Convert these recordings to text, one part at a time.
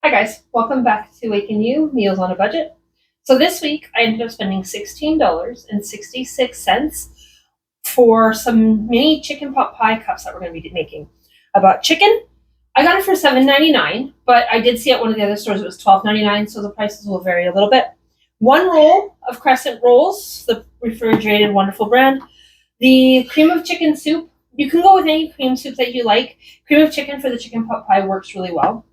Hi guys, welcome back to Waking You Meals on a Budget. So this week I ended up spending $16.66 for some mini chicken pot pie cups that we're going to be making. I bought chicken. I got it for $7.99, but I did see at one of the other stores it was $12.99, so the prices will vary a little bit. One roll of crescent rolls, the refrigerated wonderful brand. The cream of chicken soup. You can go with any cream soup that you like. Cream of chicken for the chicken pot pie works really well.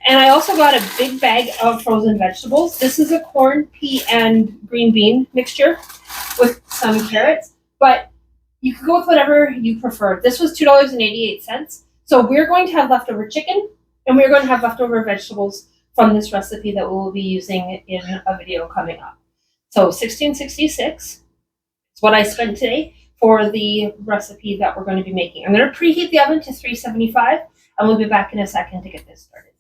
And I also got a big bag of frozen vegetables. This is a corn, pea, and green bean mixture with some carrots, but you can go with whatever you prefer. This was $2.88. So we're going to have leftover chicken and we're going to have leftover vegetables from this recipe that we'll be using in a video coming up. So 1666 is what I spent today for the recipe that we're going to be making. I'm going to preheat the oven to 375 and we'll be back in a second to get this started.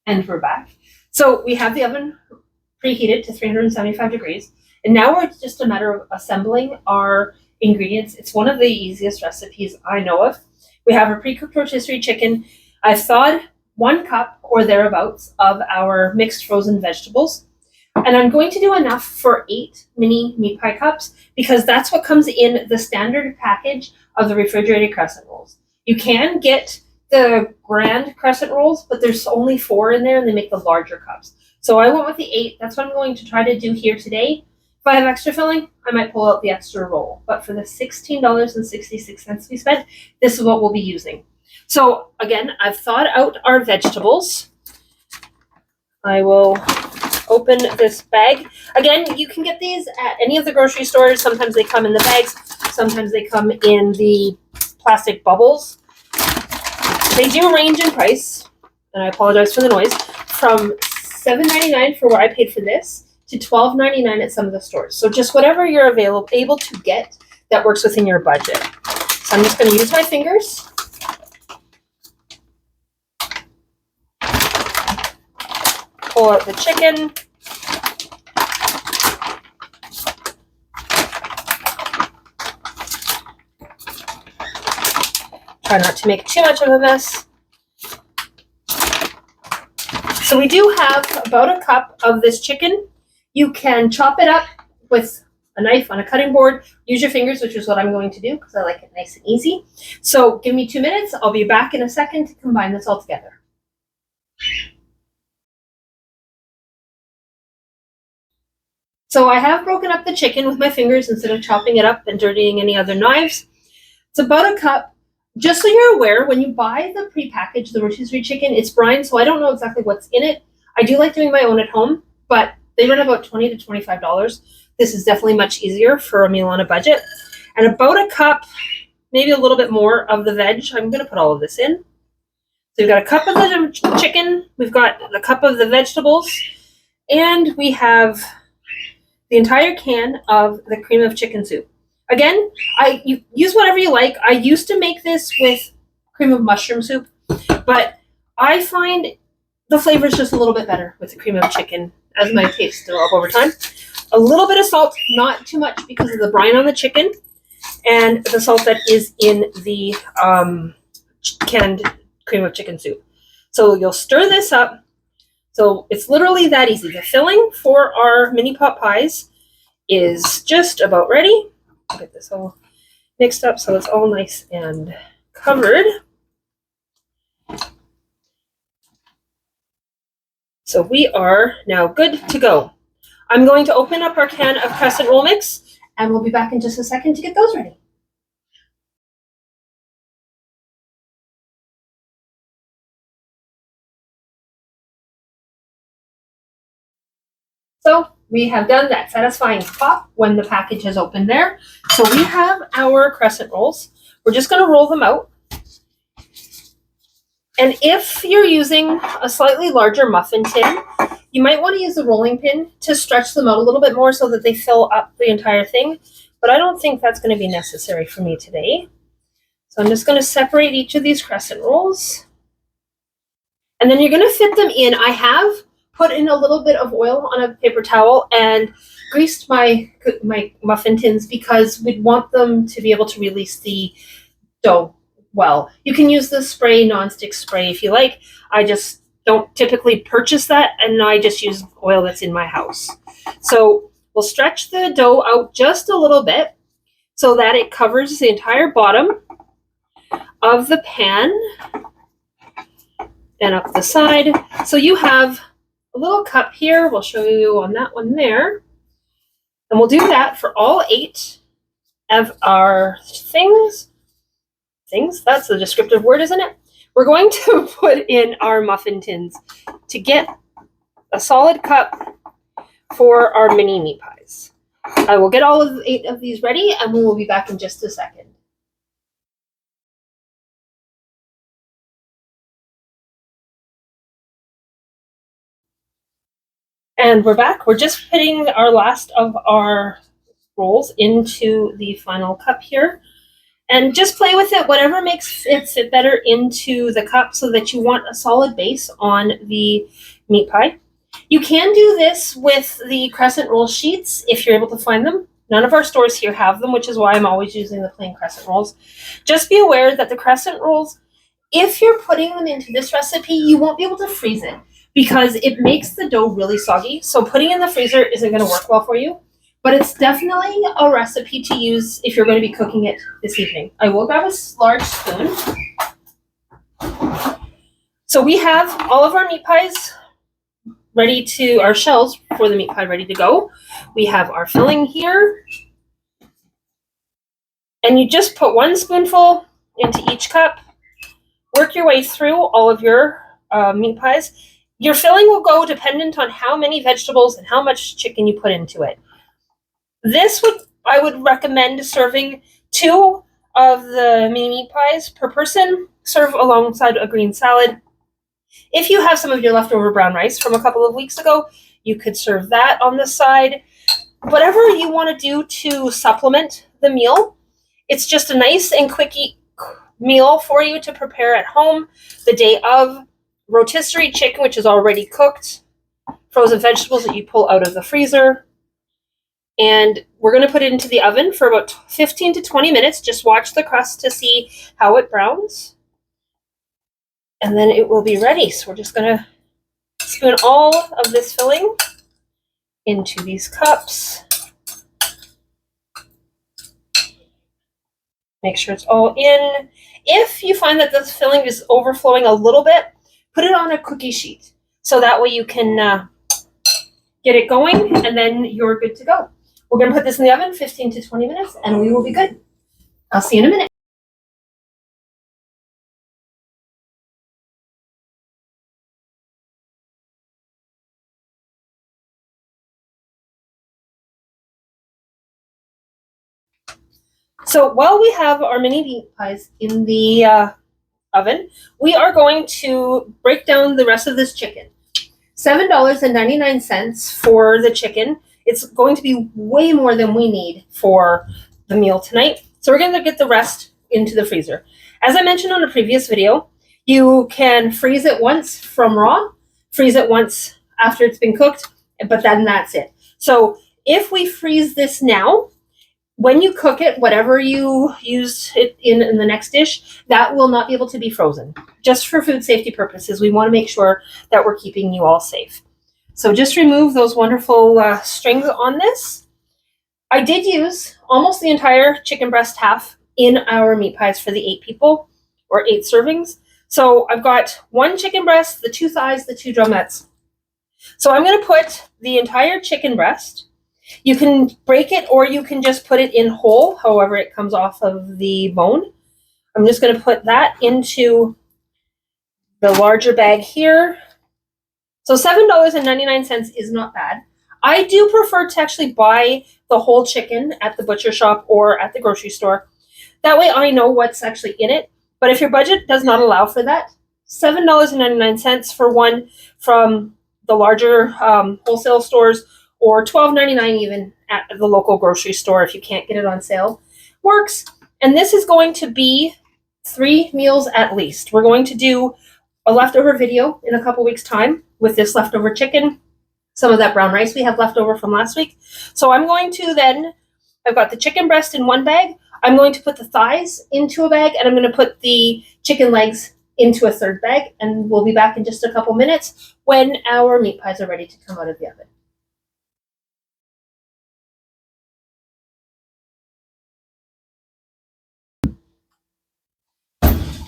And we're back. So we have the oven preheated to 375 degrees. And now it's just a matter of assembling our ingredients. It's one of the easiest recipes I know of. We have a pre-cooked rotisserie chicken. I've thawed 1 cup or thereabouts of our mixed frozen vegetables. And I'm going to do enough for 8 mini meat pie cups because that's what comes in the standard package of the refrigerated crescent rolls. You can get the grand crescent rolls, but there's only 4 in there and they make the larger cups. So I went with the 8. That's what I'm going to try to do here today. If I have extra filling, I might pull out the extra roll. But for the $16.66 we spent, this is what we'll be using. So again, I've thawed out our vegetables. I will open this bag. Again, you can get these at any of the grocery stores. Sometimes they come in the bags. Sometimes they come in the plastic bubbles. They do range in price, and I apologize for the noise, from $7.99 for what I paid for this to $12.99 at some of the stores. So just whatever you're able to get that works within your budget. So I'm just going to use my fingers. Pull out the chicken. Try not to make too much of a mess. So we do have about a cup of this chicken. You can chop it up with a knife on a cutting board. Use your fingers, which is what I'm going to do because I like it nice and easy. So give me 2 minutes. I'll be back in a second to combine this all together. So I have broken up the chicken with my fingers instead of chopping it up and dirtying any other knives. It's about a cup. Just so you're aware, when you buy the prepackaged, the rotisserie chicken, it's brine, so I don't know exactly what's in it. I do like doing my own at home, but they run about $20 to $25. This is definitely much easier for a meal on a budget. And about a cup, maybe a little bit more of the veg. I'm going to put all of this in. So we've got a cup of the chicken, we've got a cup of the vegetables, and we have the entire can of the cream of chicken soup. Again, you use whatever you like. I used to make this with cream of mushroom soup, but I find the flavor is just a little bit better with the cream of chicken as my tastes develop over time. A little bit of salt, not too much because of the brine on the chicken, and the salt that is in the canned cream of chicken soup. So you'll stir this up. So it's literally that easy. The filling for our mini pot pies is just about ready. I'll get this all mixed up so it's all nice and covered. So we are now good to go. I'm going to open up our can of crescent roll mix and we'll be back in just a second to get those ready. So we have done that satisfying pop when the package is open there. So we have our crescent rolls. We're just going to roll them out. And if you're using a slightly larger muffin tin, you might want to use the rolling pin to stretch them out a little bit more so that they fill up the entire thing. But I don't think that's going to be necessary for me today. So I'm just going to separate each of these crescent rolls. And then you're going to fit them in. I have put in a little bit of oil on a paper towel and greased my muffin tins because we'd want them to be able to release the dough well. You can use the spray, nonstick spray if you like. I just don't typically purchase that, and I just use oil that's in my house. So we'll stretch the dough out just a little bit so that it covers the entire bottom of the pan and up the side. So you have a little cup here. We'll show you on that one there. And we'll do that for all 8 of our things. That's a descriptive word, isn't it? We're going to put in our muffin tins to get a solid cup for our mini meat pies. I will get all of 8 of these ready, and we will be back in just a second. And we're back. We're just putting our last of our rolls into the final cup here. And just play with it, whatever makes it fit better into the cup so that you want a solid base on the meat pie. You can do this with the crescent roll sheets if you're able to find them. None of our stores here have them, which is why I'm always using the plain crescent rolls. Just be aware that the crescent rolls, if you're putting them into this recipe, you won't be able to freeze it because it makes the dough really soggy. So putting it in the freezer isn't going to work well for you. But it's definitely a recipe to use if you're going to be cooking it this evening. I will grab a large spoon. So we have all of our meat pies ready to, our shells for the meat pie ready to go. We have our filling here. And you just put 1 spoonful into each cup. Work your way through all of your meat pies. Your filling will go dependent on how many vegetables and how much chicken you put into it. I would recommend serving 2 of the mini meat pies per person. Serve alongside a green salad. If you have some of your leftover brown rice from a couple of weeks ago, you could serve that on the side. Whatever you want to do to supplement the meal, it's just a nice and quick meal for you to prepare at home the day of. Rotisserie chicken, which is already cooked. Frozen vegetables that you pull out of the freezer. And we're going to put it into the oven for about 15 to 20 minutes. Just watch the crust to see how it browns. And then it will be ready. So we're just going to spoon all of this filling into these cups. Make sure it's all in. If you find that this filling is overflowing a little bit, put it on a cookie sheet. So that way you can get it going and then you're good to go. We're going to put this in the oven 15 to 20 minutes and we will be good. I'll see you in a minute. So while we have our mini meat pies in the oven, we are going to break down the rest of this chicken. $7.99 for the chicken. It's going to be way more than we need for the meal tonight. So we're going to get the rest into the freezer. As I mentioned on a previous video, you can freeze it once from raw, freeze it once after it's been cooked, but then that's it. So if we freeze this now, when you cook it, whatever you use it in the next dish, that will not be able to be frozen. Just for food safety purposes, we want to make sure that we're keeping you all safe. So just remove those wonderful strings on this. I did use almost the entire chicken breast half in our meat pies for the 8 people, or 8 servings. So I've got 1 chicken breast, the 2 thighs, the 2 drumettes. So I'm going to put the entire chicken breast. You can break it or you can just put it in whole, however it comes off of the bone. I'm just going to put that into the larger bag here. So $7.99 is not bad. I do prefer to actually buy the whole chicken at the butcher shop or at the grocery store. That way I know what's actually in it. But if your budget does not allow for that, $7.99 for one from the larger wholesale stores, or $12.99 even at the local grocery store if you can't get it on sale, works. And this is going to be 3 meals at least. We're going to do a leftover video in a couple weeks' time with this leftover chicken, some of that brown rice we have left over from last week. So I'm going to then, I've got the chicken breast in one bag. I'm going to put the thighs into a bag, and I'm going to put the chicken legs into a third bag, and we'll be back in just a couple minutes when our meat pies are ready to come out of the oven.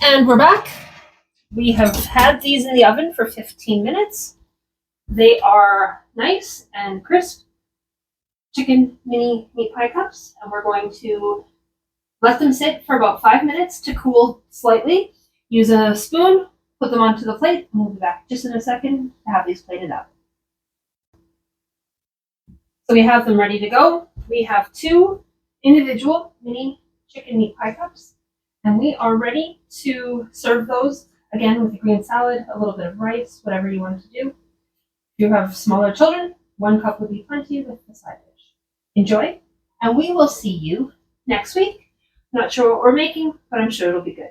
And we're back. We have had these in the oven for 15 minutes. They are nice and crisp chicken mini meat pie cups, and we're going to let them sit for about 5 minutes to cool slightly. Use a spoon, put them onto the plate, and we'll be back just in a second to have these plated up. So we have them ready to go. We have 2 individual mini chicken meat pie cups, and we are ready to serve those, again, with a green salad, a little bit of rice, whatever you want to do. If you have smaller children, 1 cup would be plenty with the side dish. Enjoy, and we will see you next week. Not sure what we're making, but I'm sure it'll be good.